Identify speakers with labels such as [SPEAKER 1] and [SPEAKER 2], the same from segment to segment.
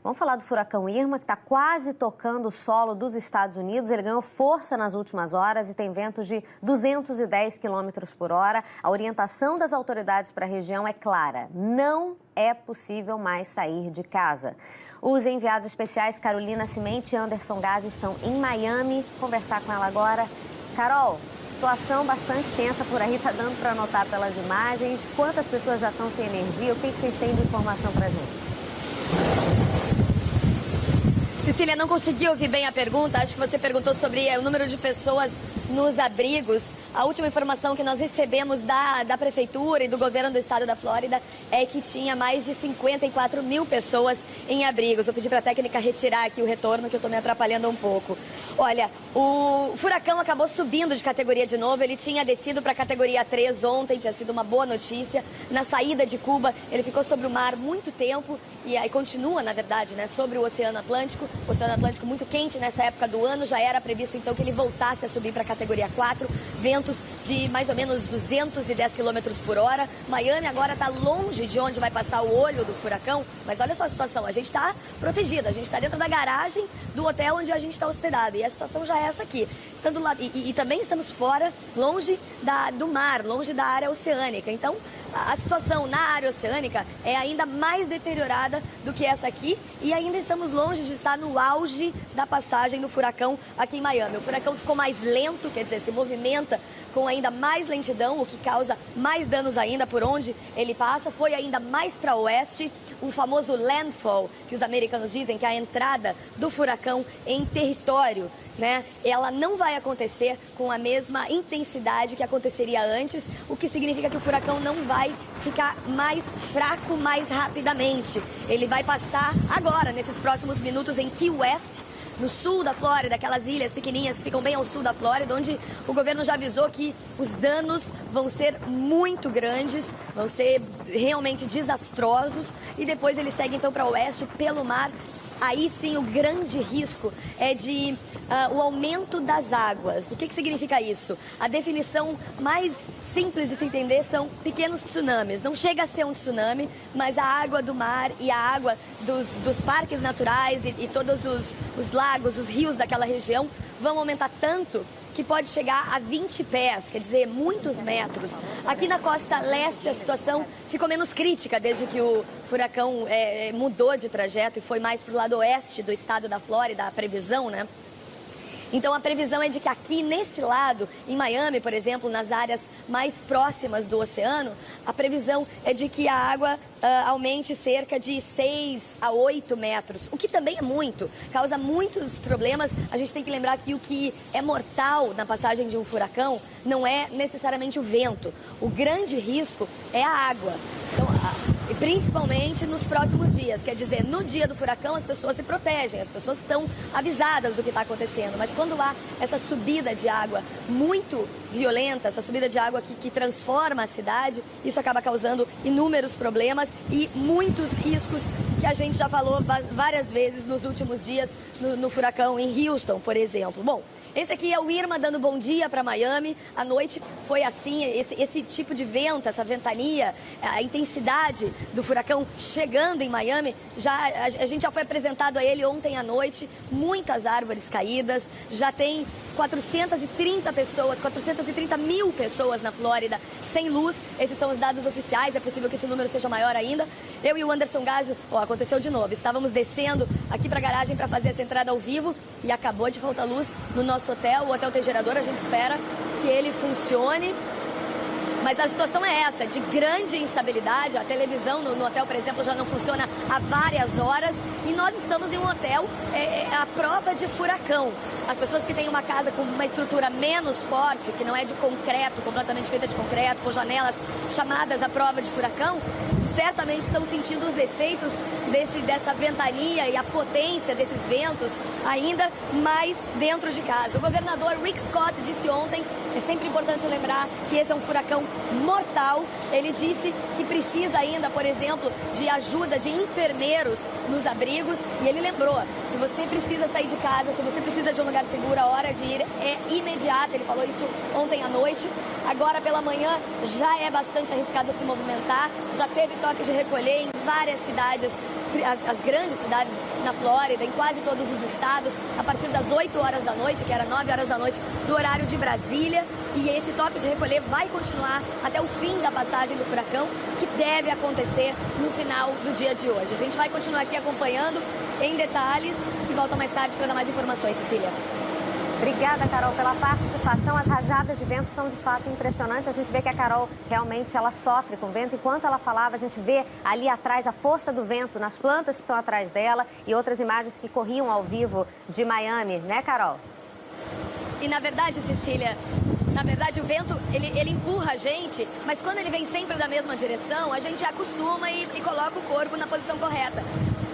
[SPEAKER 1] Vamos falar do furacão Irma, que está quase tocando o solo dos Estados Unidos. Ele ganhou força nas últimas horas e tem ventos de 210 km por hora. A orientação das autoridades para a região é clara: não é possível mais sair de casa. Os enviados especiais Carolina Cimente e Anderson Gás estão em Miami. Conversar com ela agora. Carol, situação bastante tensa por aí, está dando para notar pelas imagens. Quantas pessoas já estão sem energia? O que vocês têm de informação para a gente?
[SPEAKER 2] Cecília, não consegui ouvir bem a pergunta. Acho que você perguntou sobre o número de pessoas nos abrigos. A última informação que nós recebemos da Prefeitura e do governo do estado da Flórida é que tinha mais de 54 mil pessoas em abrigos. Vou pedir para a técnica retirar aqui o retorno, que eu estou me atrapalhando um pouco. Olha, o furacão acabou subindo de categoria de novo. Ele tinha descido para a categoria 3 ontem, tinha sido uma boa notícia. Na saída de Cuba, ele ficou sobre o mar muito tempo e aí continua, na verdade, né, sobre o Oceano Atlântico. O Oceano Atlântico muito quente nessa época do ano. Já era previsto, então, que ele voltasse a subir para a categoria 4. Ventos de mais ou menos 210 km por hora. Miami agora está longe de onde vai passar o olho do furacão. Mas olha só a situação. A gente está protegido. A gente está dentro da garagem do hotel onde a gente está hospedado. E a situação já é essa aqui. Estando lá, e também estamos fora, longe do mar, longe da área oceânica. Então, a situação na área oceânica é ainda mais deteriorada do que essa aqui. E ainda estamos longe de estar no auge da passagem do furacão aqui em Miami. O furacão ficou mais lento, quer dizer, se movimenta com ainda mais lentidão, o que causa mais danos ainda por onde ele passa. Foi ainda mais para oeste, um famoso landfall, que os americanos dizem que é a entrada do furacão em território, né? Ela não vai acontecer com a mesma intensidade que aconteceria antes, o que significa que o furacão não vai ficar mais fraco mais rapidamente. Ele vai passar agora, nesses próximos minutos, em Key West, no sul da Flórida, aquelas ilhas pequenininhas que ficam bem ao sul da Flórida, onde o governo já avisou que os danos vão ser muito grandes, vão ser realmente desastrosos, e depois ele segue então para o oeste pelo mar. Aí sim o grande risco é de o aumento das águas. O que significa isso? A definição mais simples de se entender são pequenos tsunamis. Não chega a ser um tsunami, mas a água do mar e a água dos parques naturais e todos os lagos, os rios daquela região vão aumentar tanto que pode chegar a 20 pés, quer dizer, muitos metros. Aqui na costa leste a situação ficou menos crítica desde que o furacão mudou de trajeto e foi mais para o lado oeste do estado da Flórida, a previsão, né? Então a previsão é de que aqui nesse lado, em Miami, por exemplo, nas áreas mais próximas do oceano, a previsão é de que a água aumente cerca de 6 a 8 metros, o que também é muito, causa muitos problemas. A gente tem que lembrar que o que é mortal na passagem de um furacão não é necessariamente o vento. O grande risco é a água. Então, principalmente nos próximos dias, quer dizer, no dia do furacão as pessoas se protegem, as pessoas estão avisadas do que está acontecendo, mas quando há essa subida de água muito violenta, essa subida de água que transforma a cidade, isso acaba causando inúmeros problemas e muitos riscos que a gente já falou várias vezes nos últimos dias no furacão em Houston, por exemplo. Bom, esse aqui é o Irma dando bom dia para Miami. A noite foi assim, esse tipo de vento, essa ventania, a intensidade do furacão chegando em Miami, a gente já foi apresentado a ele ontem à noite, muitas árvores caídas, já tem 430 mil pessoas na Flórida sem luz. Esses são os dados oficiais, é possível que esse número seja maior ainda. Eu e o Anderson Gás, aconteceu de novo, estávamos descendo aqui para a garagem para fazer essa entrada ao vivo e acabou de faltar luz no nosso hotel. O hotel tem gerador, a gente espera que ele funcione. Mas a situação é essa, de grande instabilidade. A televisão no hotel, por exemplo, já não funciona há várias horas. E nós estamos em um hotel à prova de furacão. As pessoas que têm uma casa com uma estrutura menos forte, que não é de concreto, completamente feita de concreto, com janelas chamadas à prova de furacão, certamente estão sentindo os efeitos dessa ventania e a potência desses ventos ainda mais dentro de casa. O governador Rick Scott disse ontem, é sempre importante lembrar que esse é um furacão mortal. Ele disse que precisa ainda, por exemplo, de ajuda de enfermeiros nos abrigos. E ele lembrou, se você precisa sair de casa, se você precisa de um lugar seguro, a hora de ir é imediata. Ele falou isso ontem à noite. Agora pela manhã já é bastante arriscado se movimentar. Já teve toque de recolher em várias cidades, as grandes cidades na Flórida, em quase todos os estados, a partir das 8 horas da noite, que era 9 horas da noite do horário de Brasília. E esse toque de recolher vai continuar até o fim da passagem do furacão, que deve acontecer no final do dia de hoje. A gente vai continuar aqui acompanhando em detalhes e volta mais tarde para dar mais informações, Cecília.
[SPEAKER 1] Obrigada, Carol, pela participação. As rajadas de vento são de fato impressionantes. A gente vê que a Carol realmente ela sofre com vento. Enquanto ela falava, a gente vê ali atrás a força do vento nas plantas que estão atrás dela e outras imagens que corriam ao vivo de Miami, né, Carol?
[SPEAKER 2] E na verdade, Cecília, o vento, ele empurra a gente, mas quando ele vem sempre da mesma direção, a gente acostuma e coloca o corpo na posição correta.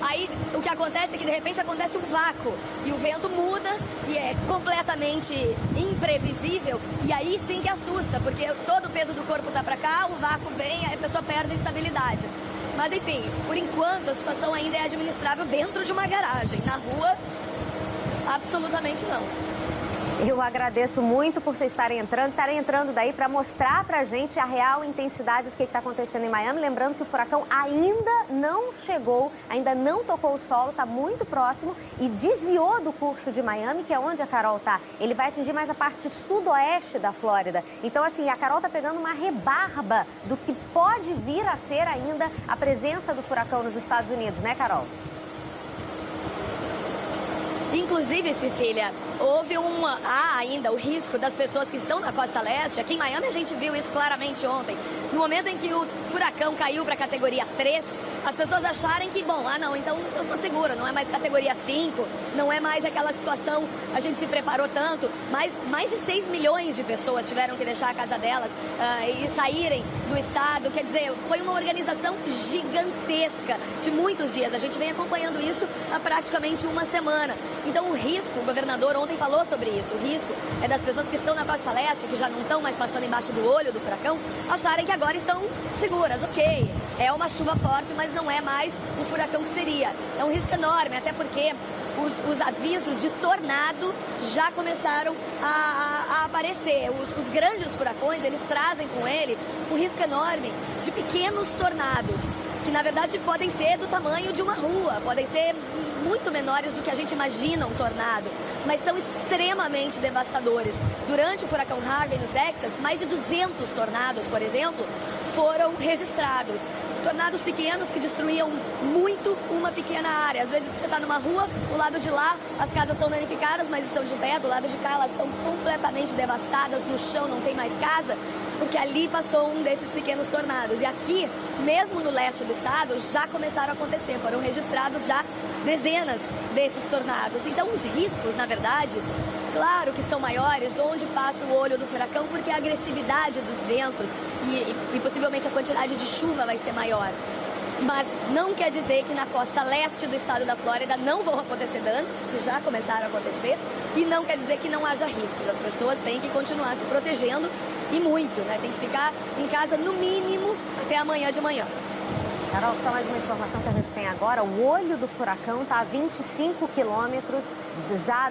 [SPEAKER 2] Aí o que acontece é que de repente acontece um vácuo e o vento muda e é completamente imprevisível, e aí sim que assusta, porque todo o peso do corpo tá para cá, o vácuo vem, aí a pessoa perde a estabilidade. Mas enfim, por enquanto a situação ainda é administrável dentro de uma garagem. Na rua, absolutamente não.
[SPEAKER 1] Eu agradeço muito por vocês estarem entrando daí para mostrar para a gente a real intensidade do que está acontecendo em Miami. Lembrando que o furacão ainda não chegou, ainda não tocou o solo, está muito próximo e desviou do curso de Miami, que é onde a Carol está. Ele vai atingir mais a parte sudoeste da Flórida. Então, assim, a Carol está pegando uma rebarba do que pode vir a ser ainda a presença do furacão nos Estados Unidos, né, Carol?
[SPEAKER 2] Inclusive, Cecília, há ainda o risco das pessoas que estão na costa leste. Aqui em Miami a gente viu isso claramente ontem. No momento em que o furacão caiu para a categoria 3, as pessoas acharem que, não, então eu estou segura, não é mais categoria 5, não é mais aquela situação, a gente se preparou tanto, mas mais de 6 milhões de pessoas tiveram que deixar a casa delas e saírem do estado. Quer dizer, foi uma organização gigantesca de muitos dias. A gente vem acompanhando isso há praticamente uma semana. Então o risco, o governador ontem falou sobre isso, o risco é das pessoas que estão na costa leste, que já não estão mais passando embaixo do olho do furacão, acharem que agora estão seguras. Ok, é uma chuva forte, mas não é mais o furacão que seria. É um risco enorme, até porque os avisos de tornado já começaram a aparecer. Os grandes furacões, eles trazem com ele um risco enorme de pequenos tornados, que na verdade podem ser do tamanho de uma rua, podem ser muito menores do que a gente imagina um tornado, mas são extremamente devastadores. Durante o furacão Harvey no Texas, mais de 200 tornados, por exemplo, foram registrados. Tornados pequenos que destruíam muito uma pequena área. Às vezes você está numa rua, do lado de lá as casas estão danificadas, mas estão de pé, do lado de cá elas estão completamente devastadas, no chão não tem mais casa, porque ali passou um desses pequenos tornados. E aqui, mesmo no leste do estado, já começaram a acontecer, foram registrados já dezenas desses tornados. Então os riscos, na verdade, claro que são maiores onde passa o olho do furacão, porque a agressividade dos ventos e possivelmente a quantidade de chuva vai ser maior. Mas não quer dizer que na costa leste do estado da Flórida não vão acontecer danos, que já começaram a acontecer, e não quer dizer que não haja riscos. As pessoas têm que continuar se protegendo, e muito, né? Tem que ficar em casa no mínimo até amanhã de manhã.
[SPEAKER 1] Carol, só mais uma informação que a gente tem agora. O olho do furacão está a 25 quilômetros já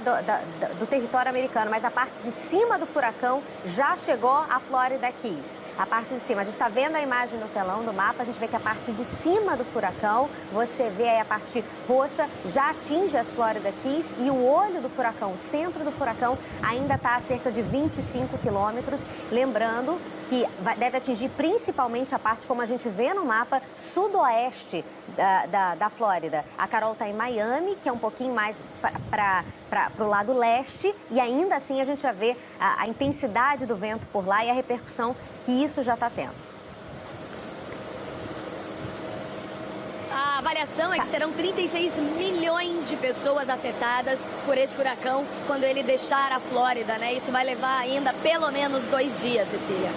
[SPEAKER 1] do território americano, mas a parte de cima do furacão já chegou à Florida Keys. A parte de cima, a gente está vendo a imagem no telão do mapa, a gente vê que a parte de cima do furacão, você vê aí a parte roxa, já atinge as Florida Keys, e o olho do furacão, o centro do furacão, ainda está a cerca de 25 quilômetros. Lembrando que deve atingir principalmente a parte, como a gente vê no mapa, sudoeste da Flórida. A Carol está em Miami, que é um pouquinho mais para o lado leste, e ainda assim a gente já vê a intensidade do vento por lá e a repercussão que isso já está tendo.
[SPEAKER 2] A avaliação é que serão 36 milhões de pessoas afetadas por esse furacão quando ele deixar a Flórida, né? Isso vai levar ainda pelo menos 2 dias, Cecília.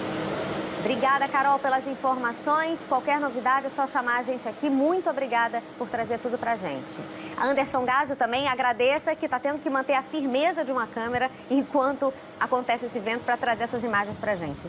[SPEAKER 1] Obrigada, Carol, pelas informações. Qualquer novidade é só chamar a gente aqui. Muito obrigada por trazer tudo pra gente. A Anderson Gazio também agradeça, que está tendo que manter a firmeza de uma câmera enquanto acontece esse evento para trazer essas imagens pra gente.